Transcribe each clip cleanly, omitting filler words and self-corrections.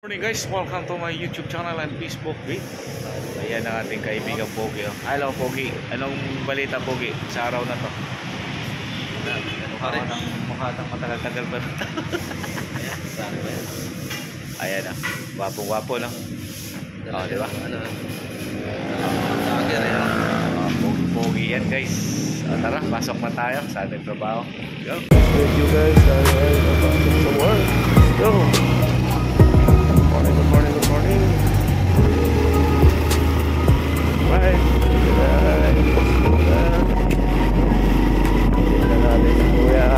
Morning guys, welcome to my YouTube channel and Facebook page. Ayan ang ating kaibigang Pogi. Hello Pogi, anong balita Pogi sa araw na to? Mukha ng matagal-tagal ba? Ayan na, wapo-wapo no? Oh, di ba? Pogi yan guys. Tara, pasok na tayo sa ating trabaho. Go! Thank you guys, sa work. Go! Good morning. Right. Kita natin ang kuya.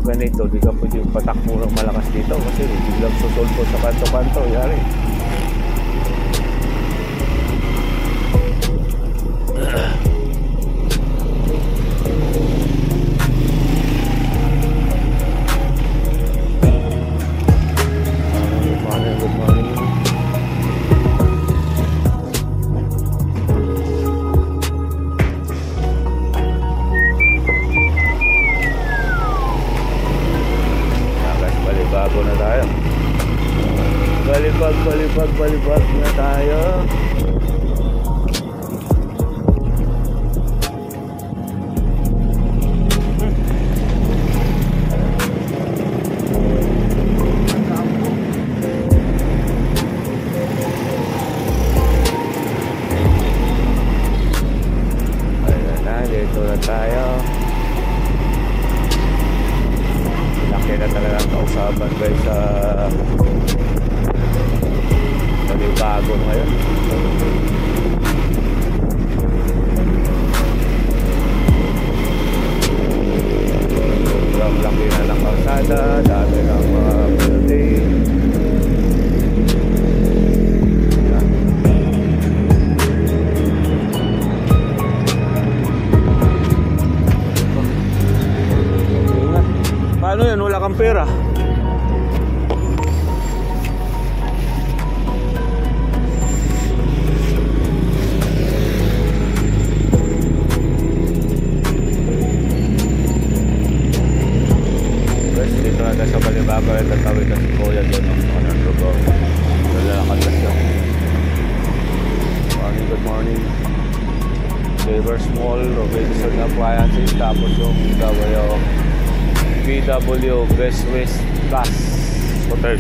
Ganito, di ka pwede patakbo ng malakas dito kasi biglang susulpo sa kanto-kanto, yari. Good morning. Bago na tayo. Balibag na tayo. Ayan na, dito na tayo. Laki na talaga ang kausapan guys sa bago ngayon. Sobrang laki na ng kalsada, dami ng mga building. Paano yan? Wala kang pera. Guys, dito na sa Balibago ay tatawid na si Kuya doon ng Honor Rogo. Wala lang aglasyon. Good morning. Savers Mall, Robinson Appliances, tapos yung BW Best West Plus Hotel.